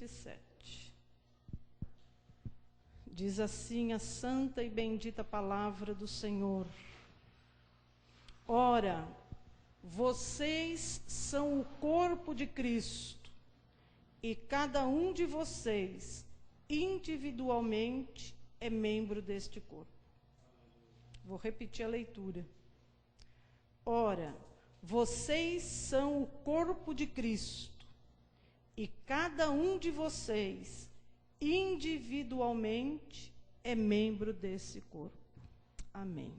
27. Diz assim a santa e bendita palavra do Senhor. Ora, vocês são o corpo de Cristo, e cada um de vocês, individualmente, é membro deste corpo. Vou repetir a leitura. Ora, vocês são o corpo de Cristo, e cada um de vocês, individualmente, é membro desse corpo. Amém.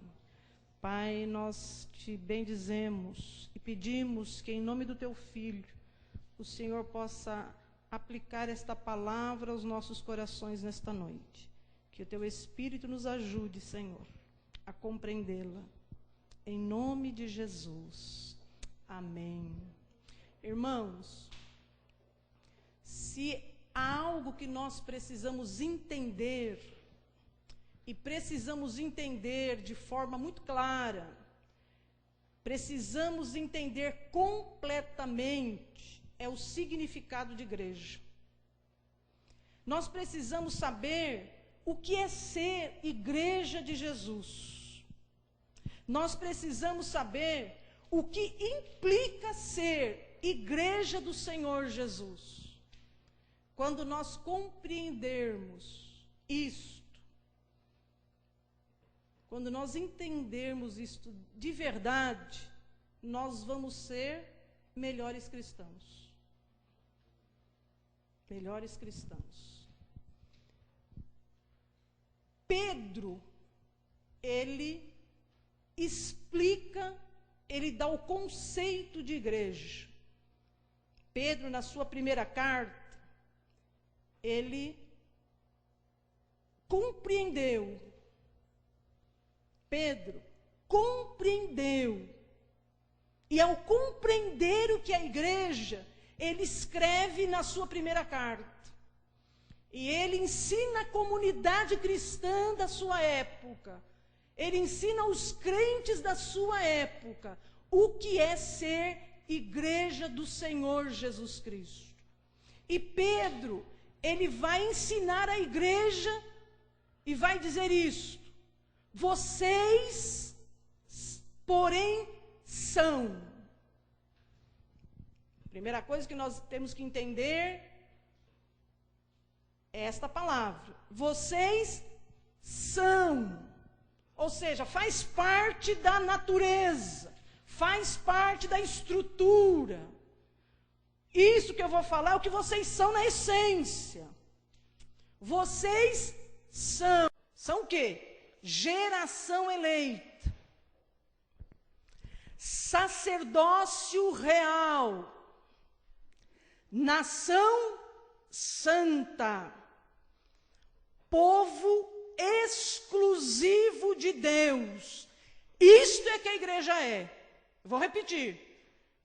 Pai, nós te bendizemos e pedimos que, em nome do teu Filho, o Senhor possa aplicar esta palavra aos nossos corações nesta noite. Que o teu Espírito nos ajude, Senhor, a compreendê-la. Em nome de Jesus. Amém. Irmãos, se há algo que nós precisamos entender, e precisamos entender de forma muito clara, precisamos entender completamente, é o significado de igreja. Nós precisamos saber o que é ser igreja de Jesus. Nós precisamos saber o que implica ser igreja do Senhor Jesus. Quando nós compreendermos isto, quando nós entendermos isto de verdade, nós vamos ser melhores cristãos. Melhores cristãos. Pedro, ele explica, ele dá o conceito de igreja. Pedro, na sua primeira carta, ele compreendeu. Pedro compreendeu. E ao compreender o que é a igreja, ele escreve na sua primeira carta. E ele ensina a comunidade cristã da sua época. Ele ensina aos crentes da sua época o que é ser igreja do Senhor Jesus Cristo. E Pedro, ele vai ensinar a igreja e vai dizer isto: vocês, porém, são. A primeira coisa que nós temos que entender é esta palavra. Vocês são. Ou seja, faz parte da natureza, faz parte da estrutura. Isso que eu vou falar é o que vocês são na essência. Vocês são. São o quê? Geração eleita, sacerdócio real, nação santa, povo exclusivo de Deus. Isto é que a igreja é. Vou repetir.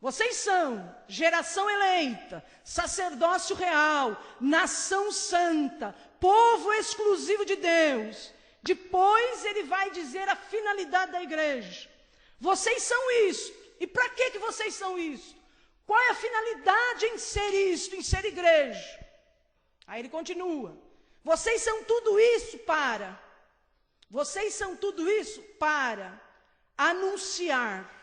Vocês são geração eleita, sacerdócio real, nação santa, povo exclusivo de Deus. Depois ele vai dizer a finalidade da igreja. Vocês são isto. E para que vocês são isto? Qual é a finalidade em ser isto, em ser igreja? Aí ele continua. Vocês são tudo isso para. Vocês são tudo isso para anunciar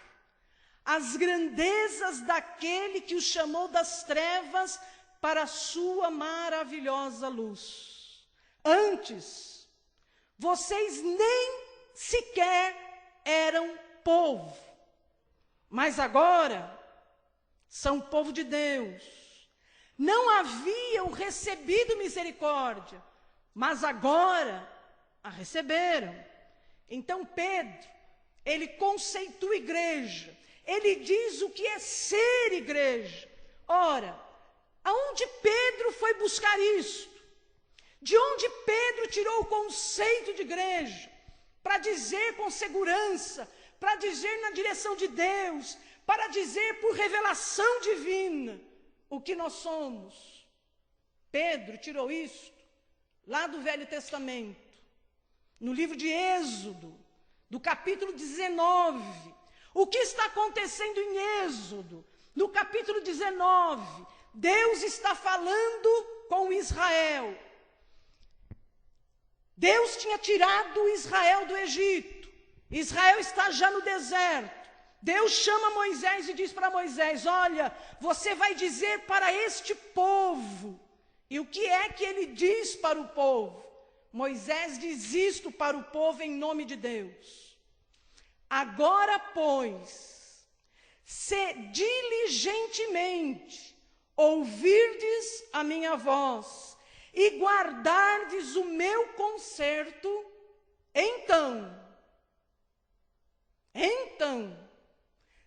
as grandezas daquele que os chamou das trevas para a sua maravilhosa luz. Antes, vocês nem sequer eram povo, mas agora são povo de Deus. Não haviam recebido misericórdia, mas agora a receberam. Então Pedro, ele conceitua igreja, ele diz o que é ser igreja. Ora, aonde Pedro foi buscar isso? De onde Pedro tirou o conceito de igreja? Para dizer com segurança, para dizer na direção de Deus, para dizer por revelação divina o que nós somos. Pedro tirou isso lá do Velho Testamento, no livro de Êxodo, do capítulo 19. O que está acontecendo em Êxodo? No capítulo 19, Deus está falando com Israel. Deus tinha tirado Israel do Egito. Israel está já no deserto. Deus chama Moisés e diz para Moisés: olha, você vai dizer para este povo. E o que é que ele diz para o povo? Moisés diz isto para o povo em nome de Deus. Agora, pois, se diligentemente ouvirdes a minha voz e guardardes o meu conserto, então,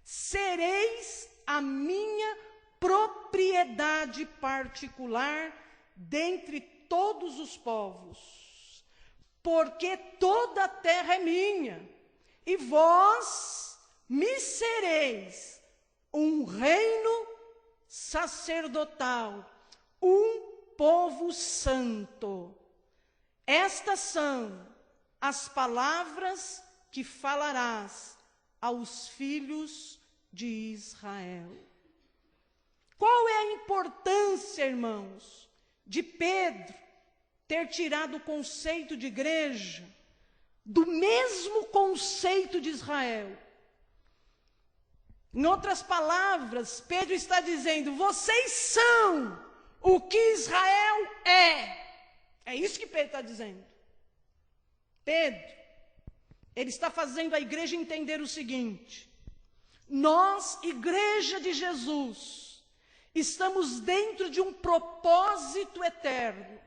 sereis a minha propriedade particular dentre todos os povos, porque toda a terra é minha, e vós me sereis um reino sacerdotal, um povo santo. Estas são as palavras que falarás aos filhos de Israel. Qual é a importância, irmãos, de Pedro ter tirado o conceito de igreja do mesmo conceito de Israel? Em outras palavras, Pedro está dizendo: vocês são o que Israel é. É isso que Pedro está dizendo. Pedro, ele está fazendo a igreja entender o seguinte: nós, igreja de Jesus, estamos dentro de um propósito eterno.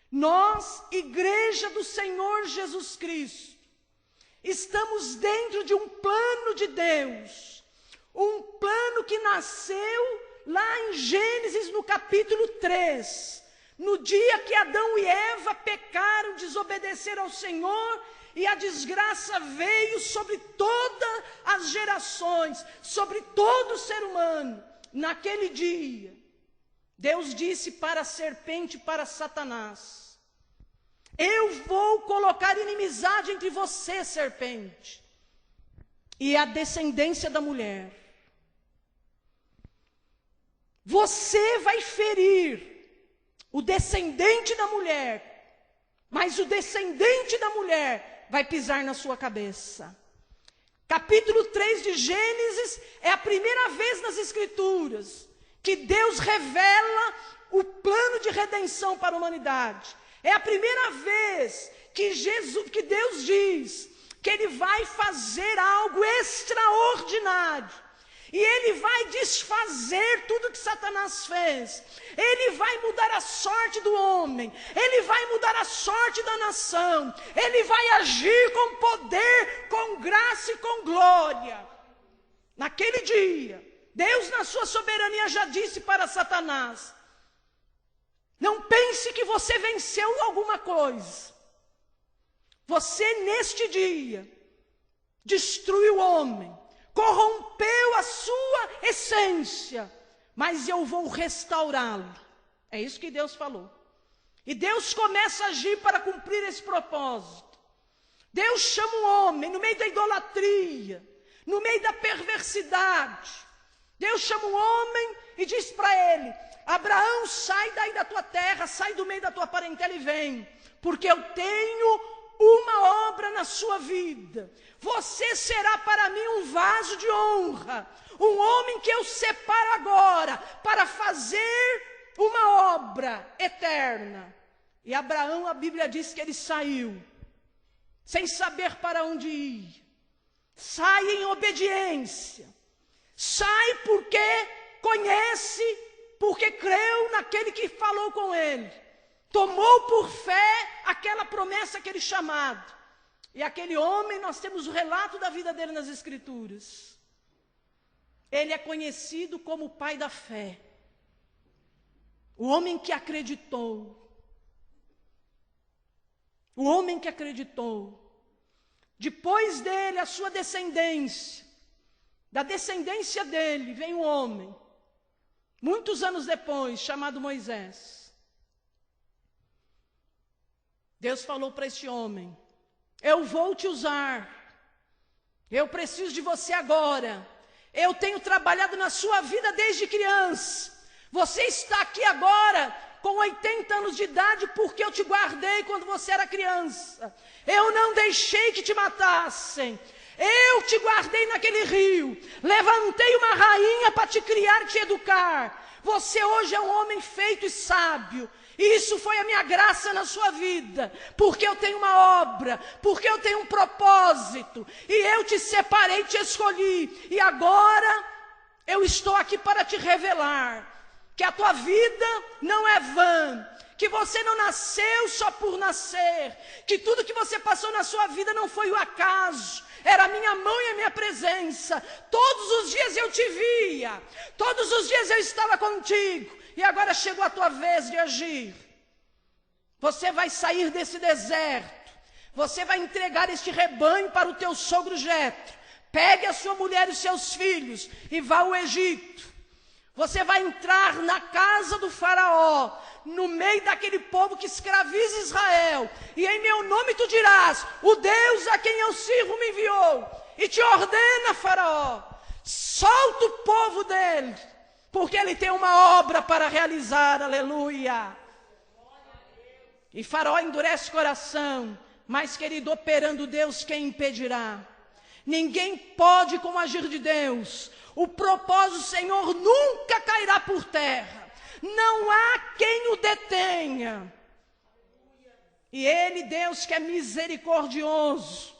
Nós, igreja do Senhor Jesus Cristo, estamos dentro de um plano de Deus, um plano que nasceu lá em Gênesis, no capítulo 3, no dia que Adão e Eva pecaram, desobedeceram ao Senhor, e a desgraça veio sobre todas as gerações, sobre todo ser humano. Naquele dia, Deus disse para a serpente, para Satanás: eu vou colocar inimizade entre você, serpente, e a descendência da mulher. Você vai ferir o descendente da mulher, mas o descendente da mulher vai pisar na sua cabeça. Capítulo 3 de Gênesis é a primeira vez nas Escrituras que Deus revela o plano de redenção para a humanidade. É a primeira vez que Deus diz que Ele vai fazer algo extraordinário. E Ele vai desfazer tudo que Satanás fez. Ele vai mudar a sorte do homem. Ele vai mudar a sorte da nação. Ele vai agir com poder, com graça e com glória. Naquele dia, Deus na sua soberania já disse para Satanás: não pense que você venceu alguma coisa. Você neste dia destruiu o homem, corrompeu a sua essência, mas eu vou restaurá-lo. É isso que Deus falou. E Deus começa a agir para cumprir esse propósito. Deus chama o homem no meio da idolatria, no meio da perversidade. Deus chama o homem e diz para ele: Abraão, sai daí da tua terra, sai do meio da tua parentela e vem, porque eu tenho uma obra na sua vida. Você será para mim um vaso de honra, um homem que eu separo agora para fazer uma obra eterna. E Abraão, a Bíblia diz que ele saiu, sem saber para onde ir. Sai em obediência. Sai porque conhece, porque creu naquele que falou com ele. Tomou por fé aquela promessa, aquele chamado. E aquele homem, nós temos o relato da vida dele nas Escrituras. Ele é conhecido como o pai da fé. O homem que acreditou. O homem que acreditou. Depois dele, a sua descendência. Da descendência dele, vem um homem. Muitos anos depois, chamado Moisés. Deus falou para este homem: eu vou te usar, eu preciso de você agora, eu tenho trabalhado na sua vida desde criança, você está aqui agora com 80 anos de idade, porque eu te guardei quando você era criança. Eu não deixei que te matassem. Eu te guardei naquele rio. Levantei uma rainha para te criar e te educar. Você hoje é um homem feito e sábio. E isso foi a minha graça na sua vida, porque eu tenho uma obra, porque eu tenho um propósito, e eu te separei, te escolhi, e agora eu estou aqui para te revelar que a tua vida não é vã, que você não nasceu só por nascer, que tudo que você passou na sua vida não foi o acaso, era a minha mão e a minha presença. Todos os dias eu te via, todos os dias eu estava contigo. E agora chegou a tua vez de agir. Você vai sair desse deserto. Você vai entregar este rebanho para o teu sogro Jetro. Pegue a sua mulher e os seus filhos e vá ao Egito. Você vai entrar na casa do faraó, no meio daquele povo que escraviza Israel. E em meu nome tu dirás: o Deus a quem eu sirvo me enviou. E te ordena, faraó, solta o povo dele, porque ele tem uma obra para realizar, aleluia. E faraó endurece o coração, mas querido, operando Deus, quem impedirá? Ninguém pode com o agir de Deus. O propósito do Senhor nunca cairá por terra. Não há quem o detenha. E ele, Deus que é misericordioso,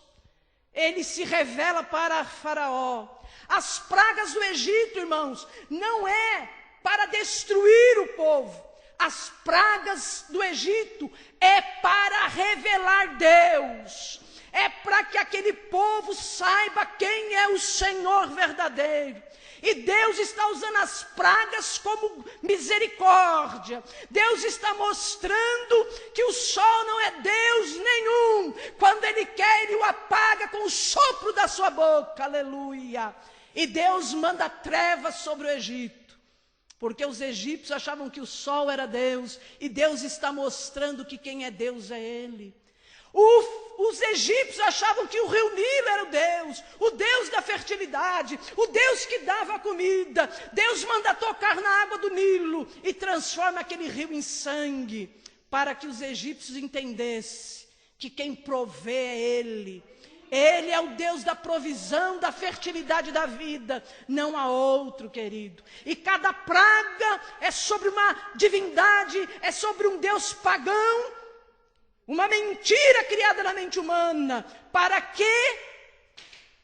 ele se revela para faraó. As pragas do Egito, irmãos, não é para destruir o povo. As pragas do Egito é para revelar Deus. É para que aquele povo saiba quem é o Senhor verdadeiro. E Deus está usando as pragas como misericórdia. Deus está mostrando que o sol não é Deus nenhum. Quando Ele quer, Ele o apaga com o sopro da sua boca. Aleluia. E Deus manda trevas sobre o Egito, porque os egípcios achavam que o sol era Deus, e Deus está mostrando que quem é Deus é Ele. Os egípcios achavam que o rio Nilo era o Deus da fertilidade, o Deus que dava a comida. Deus manda tocar na água do Nilo e transforma aquele rio em sangue, para que os egípcios entendessem que quem provê é Ele. Ele é o Deus da provisão, da fertilidade da vida, não há outro, querido. E cada praga é sobre uma divindade, é sobre um Deus pagão, uma mentira criada na mente humana, para que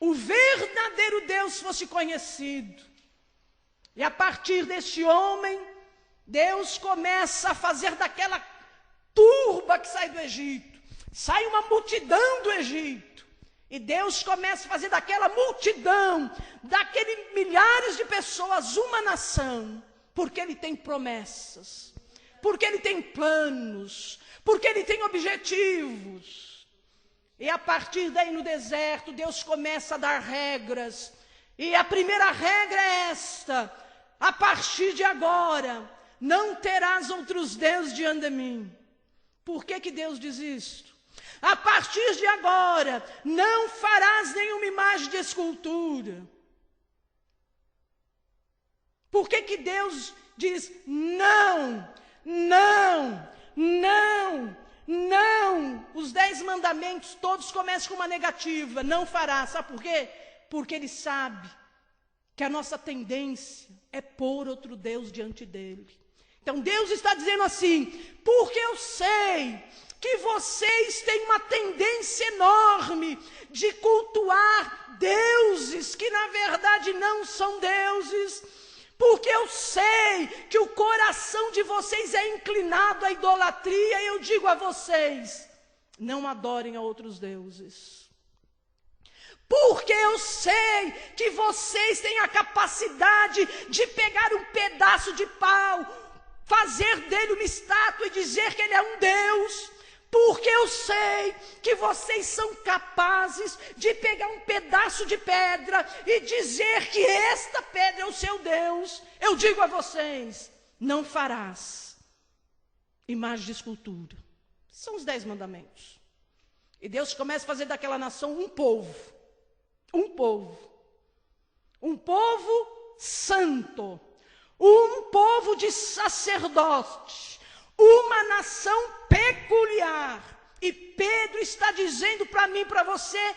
o verdadeiro Deus fosse conhecido. E a partir deste homem, Deus começa a fazer daquela turba que sai do Egito, sai uma multidão do Egito. E Deus começa a fazer daquela multidão, daqueles milhares de pessoas, uma nação, porque Ele tem promessas, porque Ele tem planos, porque Ele tem objetivos. E a partir daí no deserto, Deus começa a dar regras. E a primeira regra é esta: a partir de agora, não terás outros deuses diante de mim. Por que Deus diz isto? A partir de agora, não farás nenhuma imagem de escultura. Por que Deus diz não, não, não, não? Os 10 mandamentos, todos começam com uma negativa: não farás. Sabe por quê? Porque Ele sabe que a nossa tendência é pôr outro Deus diante dEle. Então Deus está dizendo assim: porque eu sei que vocês têm uma tendência enorme de cultuar deuses que na verdade não são deuses, porque eu sei que o coração de vocês é inclinado à idolatria. Eu digo a vocês: não adorem a outros deuses. Porque eu sei que vocês têm a capacidade de pegar um pedaço de pau, fazer dele uma estátua e dizer que ele é um Deus. Porque eu sei que vocês são capazes de pegar um pedaço de pedra e dizer que esta pedra é o seu Deus. Eu digo a vocês: não farás imagem de escultura. São os 10 mandamentos. E Deus começa a fazer daquela nação um povo. Um povo. Um povo santo. Um povo de sacerdotes. uma nação peculiar. E Pedro está dizendo para mim, para você,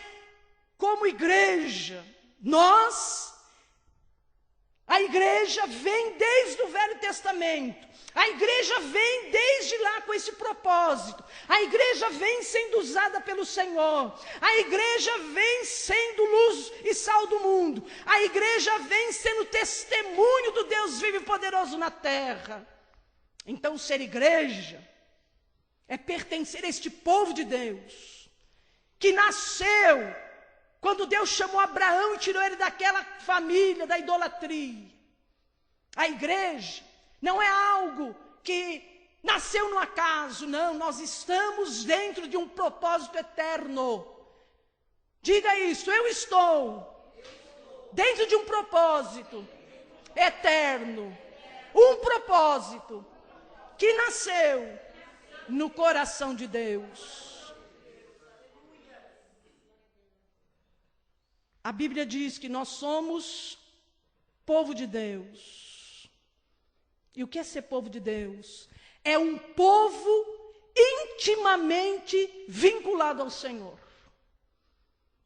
como igreja, a igreja vem desde o Velho Testamento, a igreja vem desde lá com esse propósito, a igreja vem sendo usada pelo Senhor, a igreja vem sendo luz e sal do mundo, a igreja vem sendo testemunho do Deus vivo e poderoso na terra. Então, ser igreja é pertencer a este povo de Deus, que nasceu quando Deus chamou Abraão e tirou ele daquela família, da idolatria. A igreja não é algo que nasceu no acaso, não. Nós estamos dentro de um propósito eterno. Diga isso, eu estou dentro de um propósito eterno. Um propósito que nasceu no coração de Deus. A Bíblia diz que nós somos povo de Deus. E o que é ser povo de Deus? É um povo intimamente vinculado ao Senhor.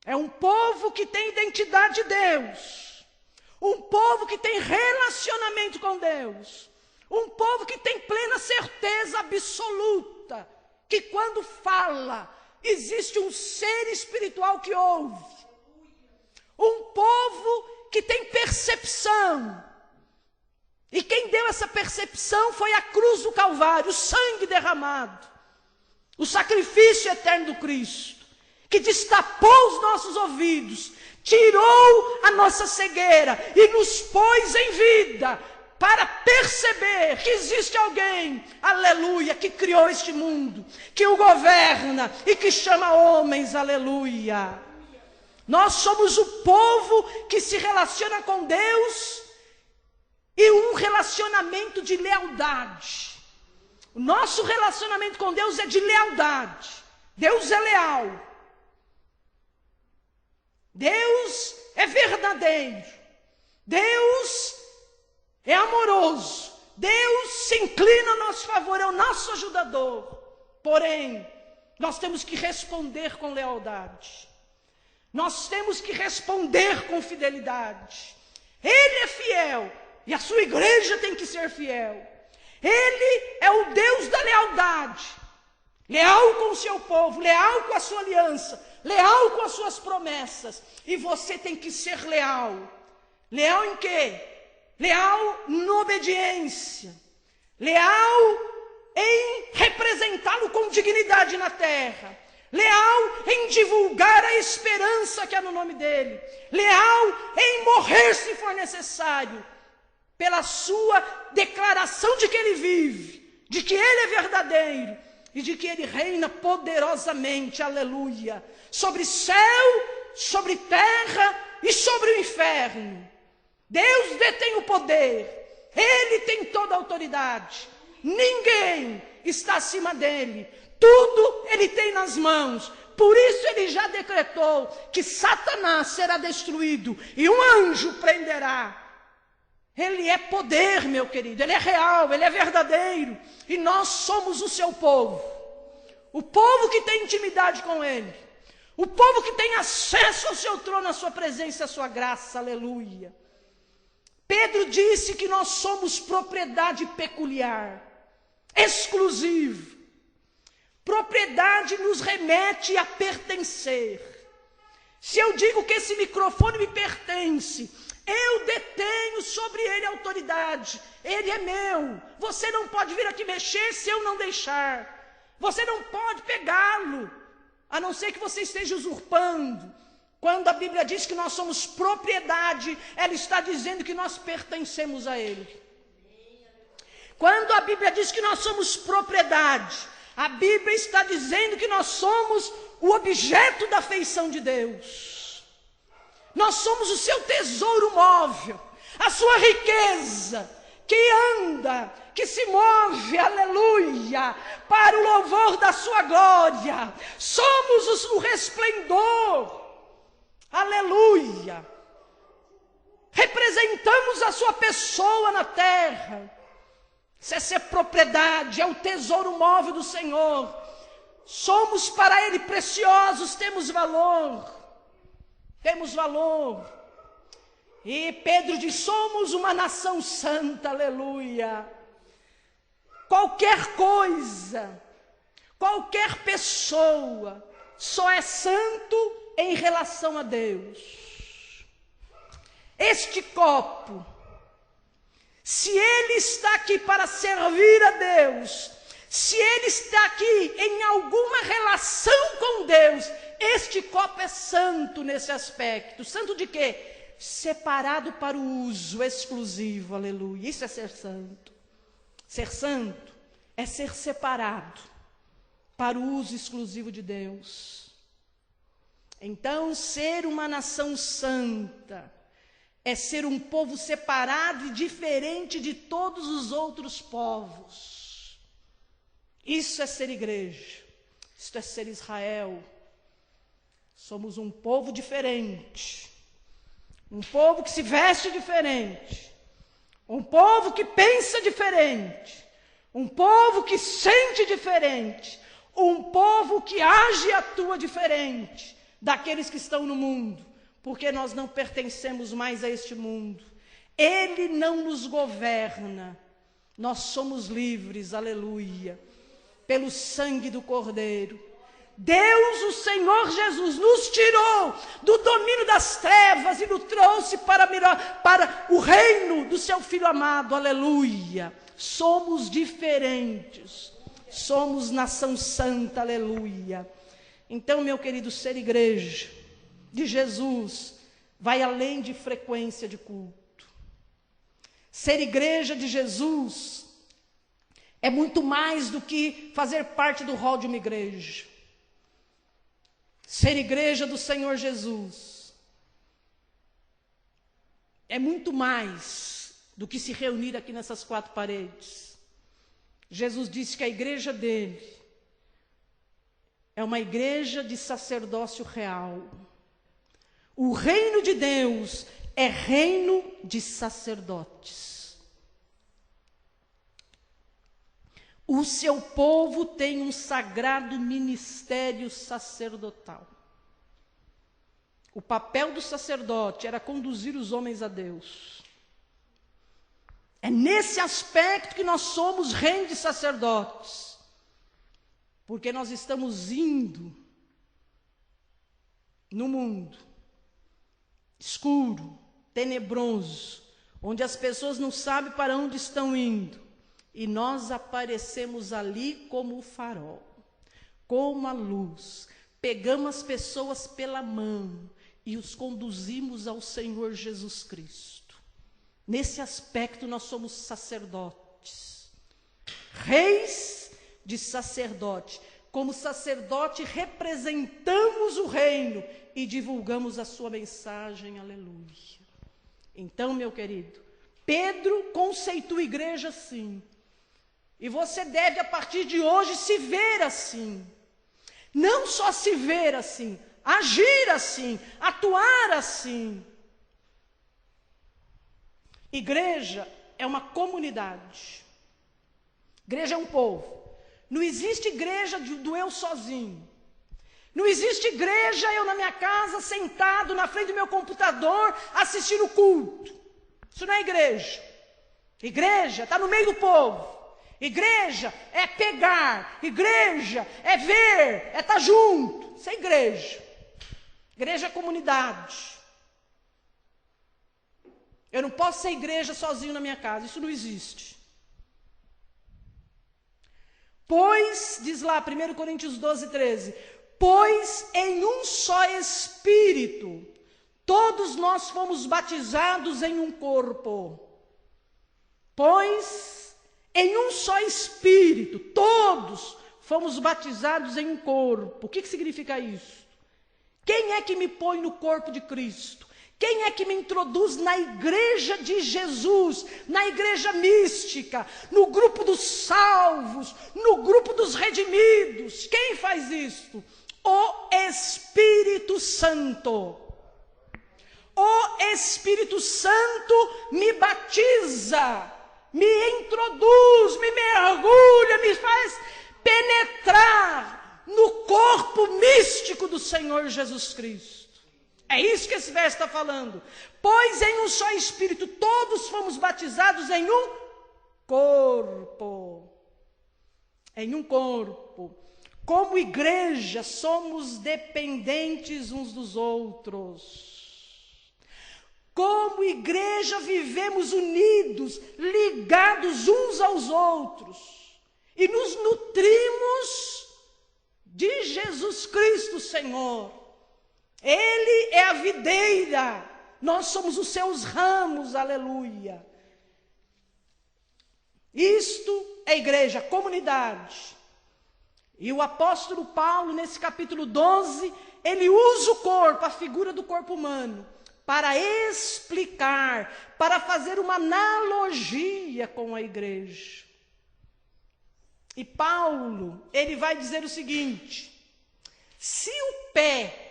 É um povo que tem identidade de Deus. Um povo que tem relacionamento com Deus. Um povo que tem plena certeza absoluta que quando fala, existe um ser espiritual que ouve. Um povo que tem percepção. E quem deu essa percepção foi a cruz do Calvário, o sangue derramado. O sacrifício eterno do Cristo, que destapou os nossos ouvidos, tirou a nossa cegueira e nos pôs em vida, para perceber que existe alguém, aleluia, que criou este mundo, que o governa e que chama homens, aleluia. Nós somos o povo que se relaciona com Deus e um relacionamento de lealdade. O nosso relacionamento com Deus é de lealdade. Deus é leal. Deus é verdadeiro. Deus é amoroso. Deus se inclina a nosso favor, é o nosso ajudador. Porém, nós temos que responder com lealdade. Nós temos que responder com fidelidade. Ele é fiel e a sua igreja tem que ser fiel. Ele é o Deus da lealdade. Leal com o seu povo, leal com a sua aliança, leal com as suas promessas. E você tem que ser leal. Leal em quê? Leal na obediência. Leal em representá-lo com dignidade na terra. Leal em divulgar a esperança que há no nome dele. Leal em morrer se for necessário. Pela sua declaração de que ele vive, de que ele é verdadeiro e de que ele reina poderosamente, aleluia, sobre céu, sobre terra e sobre o inferno. Deus detém o poder, ele tem toda a autoridade, ninguém está acima dele, tudo ele tem nas mãos. Por isso ele já decretou que Satanás será destruído e um anjo prenderá. Ele é poder, meu querido, ele é real, ele é verdadeiro. E nós somos o seu povo. O povo que tem intimidade com ele. O povo que tem acesso ao seu trono, à sua presença, à sua graça, aleluia. Pedro disse que nós somos propriedade peculiar, exclusiva. Propriedade nos remete a pertencer. Se eu digo que esse microfone me pertence, eu detenho sobre ele a autoridade. Ele é meu. Você não pode vir aqui mexer se eu não deixar. Você não pode pegá-lo, a não ser que você esteja usurpando. Quando a Bíblia diz que nós somos propriedade, ela está dizendo que nós pertencemos a ele. Quando a Bíblia diz que nós somos propriedade, a Bíblia está dizendo que nós somos o objeto da afeição de Deus. Nós somos o seu tesouro móvel, a sua riqueza, que anda, que se move, aleluia, para o louvor da sua glória. Somos o resplendor, aleluia. Representamos a sua pessoa na terra. Isso é ser propriedade, é o tesouro móvel do Senhor. Somos para Ele preciosos, temos valor. Temos valor. E Pedro diz, somos uma nação santa, aleluia. Qualquer coisa, qualquer pessoa, só é santo em relação a Deus. Este copo, se ele está aqui para servir a Deus, se ele está aqui em alguma relação com Deus, este copo é santo nesse aspecto. Santo de quê? Separado para o uso exclusivo, aleluia. Isso é ser santo. Ser santo é ser separado para o uso exclusivo de Deus. Então, ser uma nação santa é ser um povo separado e diferente de todos os outros povos. Isso é ser igreja. Isso é ser Israel. Somos um povo diferente. Um povo que se veste diferente. Um povo que pensa diferente. Um povo que sente diferente. Um povo que age e atua diferente daqueles que estão no mundo. Porque nós não pertencemos mais a este mundo. Ele não nos governa. Nós somos livres, aleluia, pelo sangue do Cordeiro. Deus, o Senhor Jesus, nos tirou do domínio das trevas e nos trouxe para o reino do seu Filho amado, aleluia. Somos diferentes, somos nação santa, aleluia. Então, meu querido, ser igreja de Jesus vai além de frequência de culto. Ser igreja de Jesus é muito mais do que fazer parte do hall de uma igreja. Ser igreja do Senhor Jesus é muito mais do que se reunir aqui nessas quatro paredes. Jesus disse que a igreja dele é uma igreja de sacerdócio real. O reino de Deus é reino de sacerdotes. O seu povo tem um sagrado ministério sacerdotal. O papel do sacerdote era conduzir os homens a Deus. É nesse aspecto que nós somos reino de sacerdotes. Porque nós estamos indo no mundo escuro, tenebroso, onde as pessoas não sabem para onde estão indo. E nós aparecemos ali como o farol, como a luz. Pegamos as pessoas pela mão e os conduzimos ao Senhor Jesus Cristo. Nesse aspecto nós somos sacerdotes, reis de sacerdote. Como sacerdote representamos o reino e divulgamos a sua mensagem, aleluia. Então, meu querido, Pedro conceitua a igreja assim. E você deve, a partir de hoje, se ver assim. Não só se ver assim, agir assim, atuar assim. Igreja é uma comunidade. Igreja é um povo. Não existe igreja do eu sozinho. Não existe igreja eu na minha casa, sentado na frente do meu computador, assistindo o culto. Isso não é igreja. Igreja está no meio do povo. Igreja é pegar, igreja é ver, é estar junto. Isso é igreja. Igreja é comunidade. Eu não posso ser igreja sozinho na minha casa, isso não existe. Pois, diz lá, 1 Coríntios 12, 13, pois em um só Espírito, todos nós fomos batizados em um corpo. Pois em um só Espírito, todos fomos batizados em um corpo. O que significa isso? Quem é que me põe no corpo de Cristo? Quem é que me introduz na igreja de Jesus, na igreja mística, no grupo dos salvos, no grupo dos redimidos? Quem faz isso? O Espírito Santo. O Espírito Santo me batiza, me introduz, me mergulha, me faz penetrar no corpo místico do Senhor Jesus Cristo. É isso que esse verso está falando. Pois em um só Espírito todos fomos batizados em um corpo. Em um corpo. Como igreja somos dependentes uns dos outros. Como igreja vivemos unidos, ligados uns aos outros. E nos nutrimos de Jesus Cristo, Senhor. Ele é a videira, nós somos os seus ramos, aleluia. Isto é igreja, comunidade. E o apóstolo Paulo, nesse capítulo 12, ele usa o corpo, a figura do corpo humano, para explicar, para fazer uma analogia com a igreja. E Paulo, ele vai dizer o seguinte: se o pé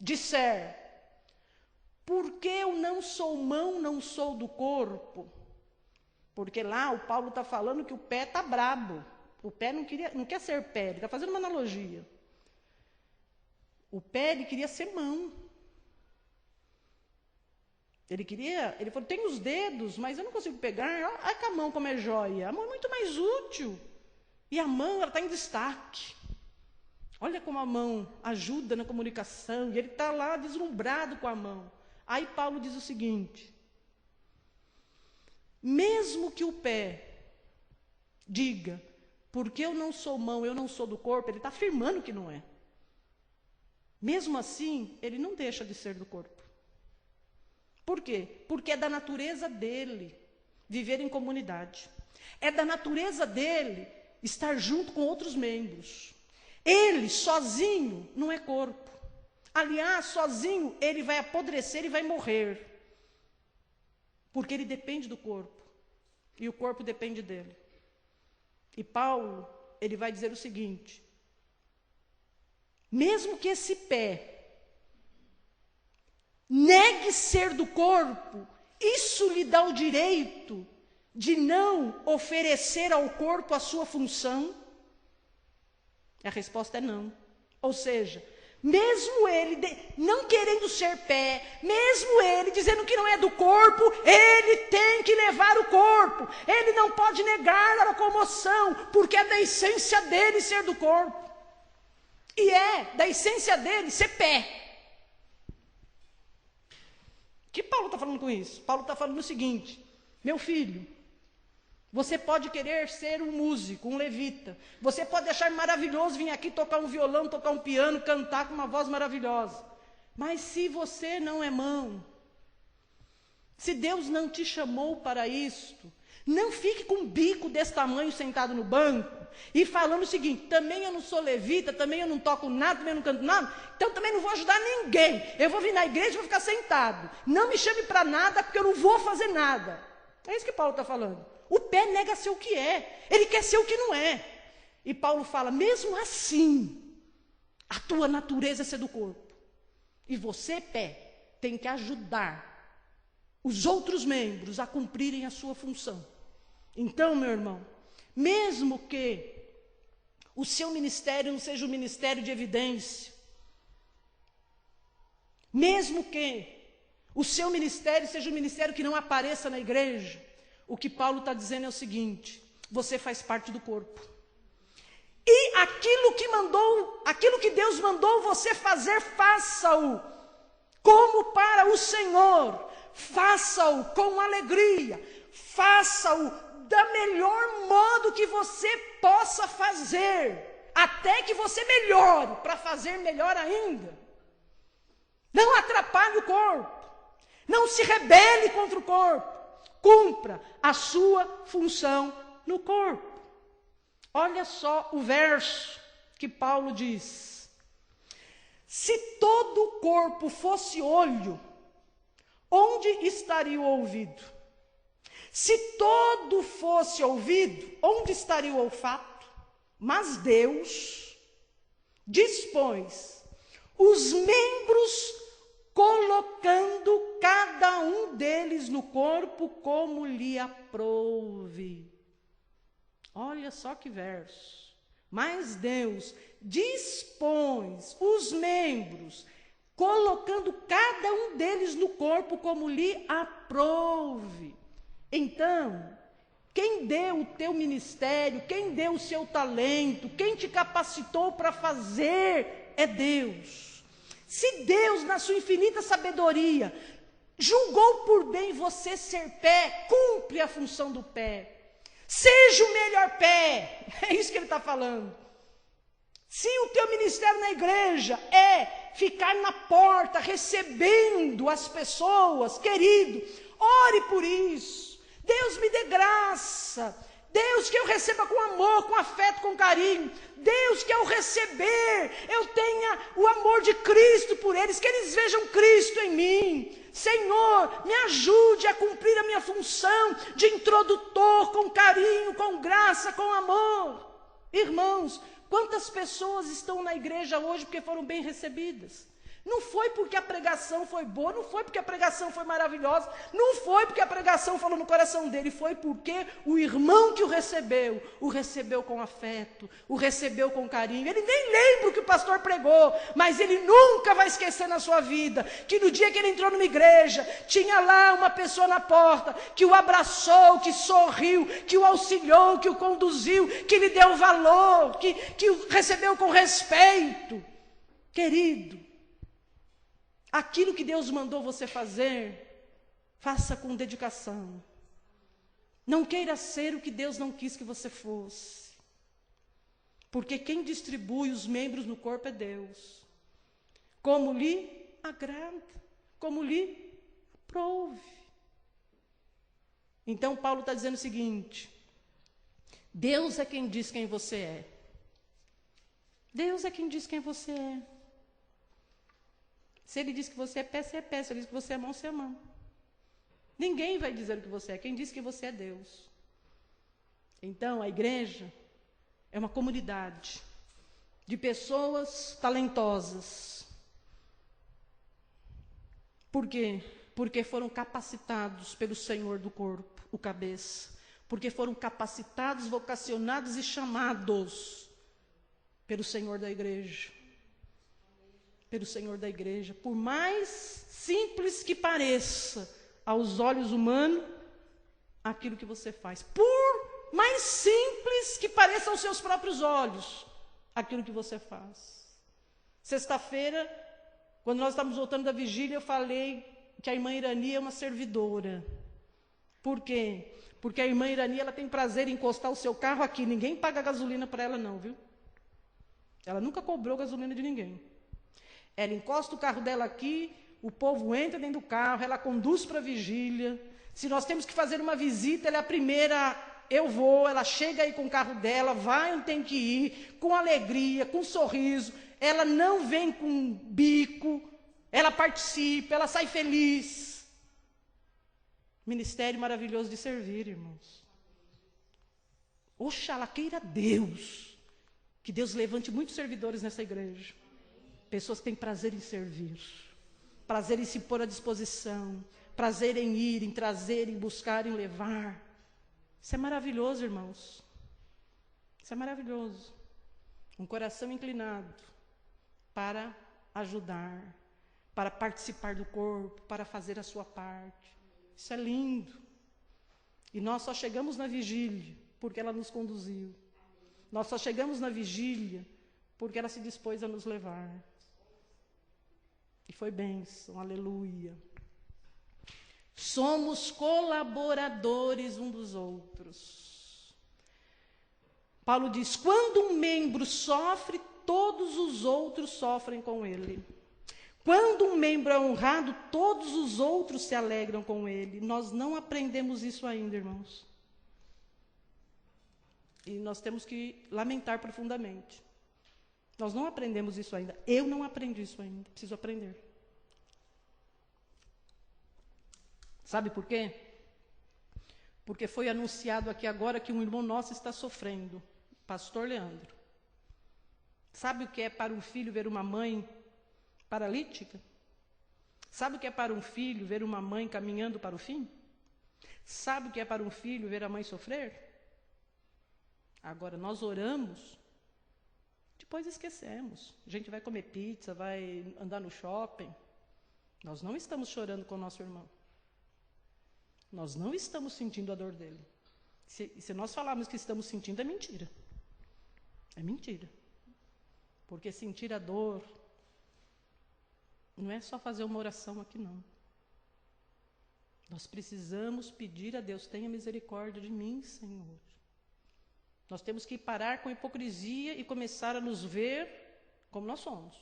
disser, porque eu não sou mão, não sou do corpo, porque lá o Paulo está falando que o pé está brabo, o pé não quer ser pé, ele está fazendo uma analogia. O pé, ele queria ser mão. Ele falou, tem os dedos, mas eu não consigo pegar. Olha com a mão como é joia. A mão é muito mais útil. E a mão, ela está em destaque. Olha como a mão ajuda na comunicação. E ele está lá deslumbrado com a mão. Aí Paulo diz o seguinte: mesmo que o pé diga, porque eu não sou mão, eu não sou do corpo, ele está afirmando que não é. Mesmo assim, ele não deixa de ser do corpo. Por quê? Porque é da natureza dele viver em comunidade. É da natureza dele estar junto com outros membros. Ele, sozinho, não é corpo. Aliás, sozinho, ele vai apodrecer e vai morrer. Porque ele depende do corpo. E o corpo depende dele. E Paulo, ele vai dizer o seguinte: mesmo que esse pé negue ser do corpo, isso lhe dá o direito de não oferecer ao corpo a sua função? A resposta é não. Ou seja, mesmo ele não querendo ser pé, mesmo ele dizendo que não é do corpo, ele tem que levar o corpo. Ele não pode negar a locomoção, porque é da essência dele ser do corpo. E é da essência dele ser pé. O que Paulo está falando com isso? Paulo está falando o seguinte: meu filho, você pode querer ser um músico, um levita. Você pode achar maravilhoso vir aqui tocar um violão, tocar um piano, cantar com uma voz maravilhosa. Mas se você não é mão, se Deus não te chamou para isto, não fique com um bico desse tamanho sentado no banco e falando o seguinte: também eu não sou levita, também eu não toco nada, também eu não canto nada, então também não vou ajudar ninguém. Eu vou vir na igreja e vou ficar sentado. Não me chame para nada, porque eu não vou fazer nada. É isso que Paulo está falando. O pé nega ser o que é, ele quer ser o que não é. E Paulo fala, mesmo assim, a tua natureza é ser do corpo. E você, pé, tem que ajudar os outros membros a cumprirem a sua função. Então, meu irmão, mesmo que o seu ministério não seja um ministério de evidência, mesmo que o seu ministério seja um ministério que não apareça na igreja, o que Paulo está dizendo é o seguinte: você faz parte do corpo. E aquilo que Deus mandou você fazer, faça-o como para o Senhor, faça-o com alegria, faça-o da melhor modo que você possa fazer, até que você melhore, para fazer melhor ainda. Não atrapalhe o corpo, não se rebele contra o corpo, cumpra a sua função no corpo. Olha só o verso que Paulo diz: se todo o corpo fosse olho, onde estaria o ouvido? Se todo fosse ouvido, onde estaria o olfato? Mas Deus dispôs os membros colocando cada um deles no corpo como lhe aprouve. Olha só que verso. Mas Deus dispôs os membros, colocando cada um deles no corpo como lhe aprouve. Então, quem deu o teu ministério, quem deu o seu talento, quem te capacitou para fazer é Deus. Se Deus, na sua infinita sabedoria, julgou por bem você ser pé, cumpre a função do pé. Seja o melhor pé, é isso que ele está falando. Se o teu ministério na igreja é ficar na porta, recebendo as pessoas, querido, ore por isso. Deus me dê graça. Deus, que eu receba com amor, com afeto, com carinho. Deus, que ao receber, eu tenha o amor de Cristo por eles, que eles vejam Cristo em mim. Senhor, me ajude a cumprir a minha função de introdutor, com carinho, com graça, com amor. Irmãos, quantas pessoas estão na igreja hoje porque foram bem recebidas? Não foi porque a pregação foi boa, não foi porque a pregação foi maravilhosa, não foi porque a pregação falou no coração dele, foi porque o irmão que o recebeu com afeto, o recebeu com carinho. Ele nem lembra o que o pastor pregou, mas ele nunca vai esquecer na sua vida, que no dia que ele entrou numa igreja, tinha lá uma pessoa na porta, que o abraçou, que sorriu, que o auxiliou, que o conduziu, que lhe deu valor, que o recebeu com respeito. Querido, aquilo que Deus mandou você fazer, faça com dedicação. Não queira ser o que Deus não quis que você fosse. Porque quem distribui os membros no corpo é Deus. Como lhe agrada, como lhe aprouve. Então Paulo está dizendo o seguinte: Deus é quem diz quem você é. Deus é quem diz quem você é. Se ele diz que você é pé, você é pé. Se ele diz que você é mão, você é mão. Ninguém vai dizer o que você é. Quem diz que você é Deus. Então, a igreja é uma comunidade de pessoas talentosas. Por quê? Porque foram capacitados pelo Senhor do corpo, o cabeça. Porque foram capacitados, vocacionados e chamados pelo Senhor da igreja. Pelo Senhor da igreja, por mais simples que pareça aos olhos humanos, aquilo que você faz, por mais simples que pareça aos seus próprios olhos, aquilo que você faz. Sexta-feira, quando nós estávamos voltando da vigília, eu falei que a irmã Irani é uma servidora. Por quê? Porque a irmã Irani, ela tem prazer em encostar o seu carro aqui, ninguém paga gasolina para ela não, viu? Ela nunca cobrou gasolina de ninguém. Ela encosta o carro dela aqui, o povo entra dentro do carro, ela conduz para a vigília. Se nós temos que fazer uma visita, ela é a primeira, eu vou, ela chega aí com o carro dela, vai onde tem que ir, com alegria, com sorriso. Ela não vem com bico, ela participa, ela sai feliz. Ministério maravilhoso de servir, irmãos. Oxalá queira Deus, que Deus levante muitos servidores nessa igreja. Pessoas que têm prazer em servir, prazer em se pôr à disposição, prazer em ir, em trazer, em buscar, em levar. Isso é maravilhoso, irmãos. Isso é maravilhoso. Um coração inclinado para ajudar, para participar do corpo, para fazer a sua parte. Isso é lindo. E nós só chegamos na vigília porque ela nos conduziu. Nós só chegamos na vigília porque ela se dispôs a nos levar. E foi bênção, aleluia. Somos colaboradores uns dos outros. Paulo diz: quando um membro sofre, todos os outros sofrem com ele. Quando um membro é honrado, todos os outros se alegram com ele. Nós não aprendemos isso ainda, irmãos. E nós temos que lamentar profundamente. Nós não aprendemos isso ainda. Eu não aprendi isso ainda. Preciso aprender. Sabe por quê? Porque foi anunciado aqui agora que um irmão nosso está sofrendo. Pastor Leandro. Sabe o que é para um filho ver uma mãe paralítica? Sabe o que é para um filho ver uma mãe caminhando para o fim? Sabe o que é para um filho ver a mãe sofrer? Agora, nós oramos, depois esquecemos. A gente vai comer pizza, vai andar no shopping. Nós não estamos chorando com o nosso irmão. Nós não estamos sentindo a dor dele. Se nós falarmos que estamos sentindo, é mentira. É mentira. Porque sentir a dor não é só fazer uma oração aqui, não. Nós precisamos pedir a Deus, tenha misericórdia de mim, Senhor. Nós temos que parar com a hipocrisia e começar a nos ver como nós somos.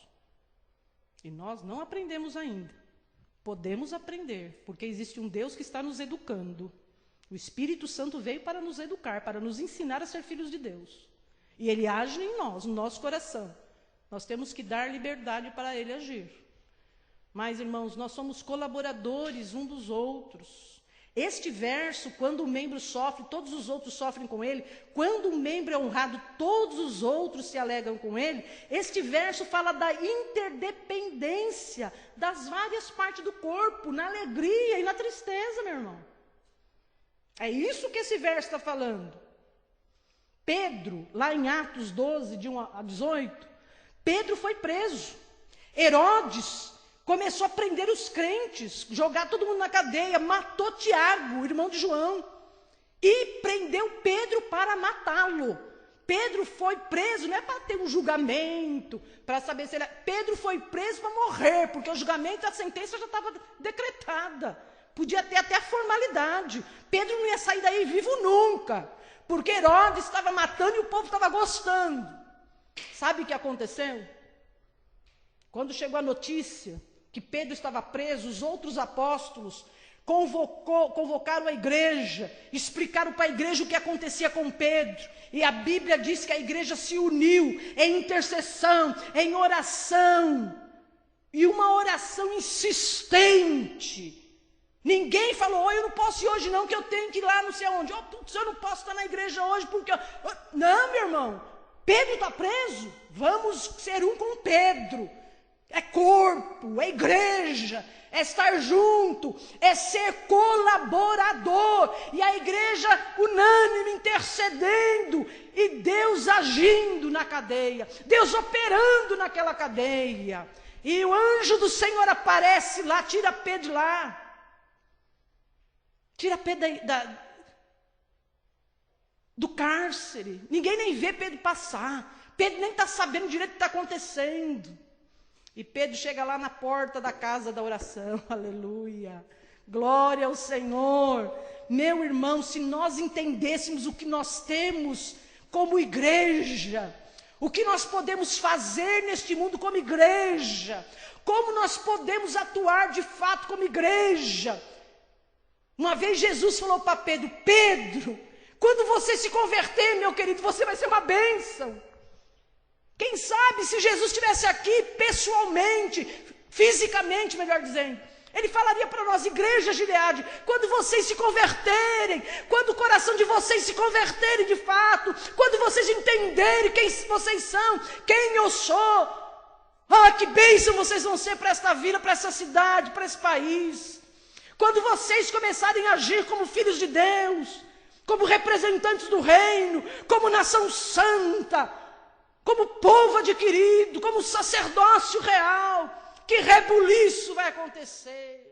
E nós não aprendemos ainda. Podemos aprender, porque existe um Deus que está nos educando. O Espírito Santo veio para nos educar, para nos ensinar a ser filhos de Deus. E Ele age em nós, no nosso coração. Nós temos que dar liberdade para Ele agir. Mas, irmãos, nós somos colaboradores um dos outros. Este verso, quando um membro sofre, todos os outros sofrem com ele. Quando um membro é honrado, todos os outros se alegram com ele. Este verso fala da interdependência das várias partes do corpo, na alegria e na tristeza, meu irmão. É isso que esse verso está falando. Pedro, lá em Atos 12, de 1 a 18, Pedro foi preso. Herodes começou a prender os crentes, jogar todo mundo na cadeia, matou Tiago, irmão de João, e prendeu Pedro para matá-lo. Pedro foi preso, não é para ter um julgamento, para saber se ele... Pedro foi preso para morrer, porque o julgamento, a sentença já estava decretada. Podia ter até a formalidade. Pedro não ia sair daí vivo nunca, porque Herodes estava matando e o povo estava gostando. Sabe o que aconteceu? Quando chegou a notícia que Pedro estava preso, os outros apóstolos convocaram a igreja, explicaram para a igreja o que acontecia com Pedro. E a Bíblia diz que a igreja se uniu em intercessão, em oração, e uma oração insistente. Ninguém falou, eu não posso ir hoje não, que eu tenho que ir lá não sei aonde. Putz, eu não posso estar na igreja hoje, porque... Não, meu irmão, Pedro está preso, vamos ser um com Pedro. É corpo, é igreja, é estar junto, é ser colaborador. E a igreja unânime intercedendo, e Deus agindo na cadeia, Deus operando naquela cadeia. E o anjo do Senhor aparece lá, tira Pedro de lá. Tira Pedro do cárcere. Ninguém nem vê Pedro passar. Pedro nem está sabendo direito o que está acontecendo. E Pedro chega lá na porta da casa da oração, aleluia, glória ao Senhor. Meu irmão, se nós entendêssemos o que nós temos como igreja, o que nós podemos fazer neste mundo como igreja, como nós podemos atuar de fato como igreja. Uma vez Jesus falou para Pedro, Pedro, quando você se converter, meu querido, você vai ser uma bênção. Quem sabe se Jesus estivesse aqui pessoalmente, fisicamente, melhor dizendo, ele falaria para nós, igreja Gileade, quando vocês se converterem, quando o coração de vocês se converterem de fato, quando vocês entenderem quem vocês são, quem eu sou, que bênção vocês vão ser para esta vila, para essa cidade, para esse país. Quando vocês começarem a agir como filhos de Deus, como representantes do reino, como nação santa, como povo adquirido, como sacerdócio real, que rebuliço vai acontecer.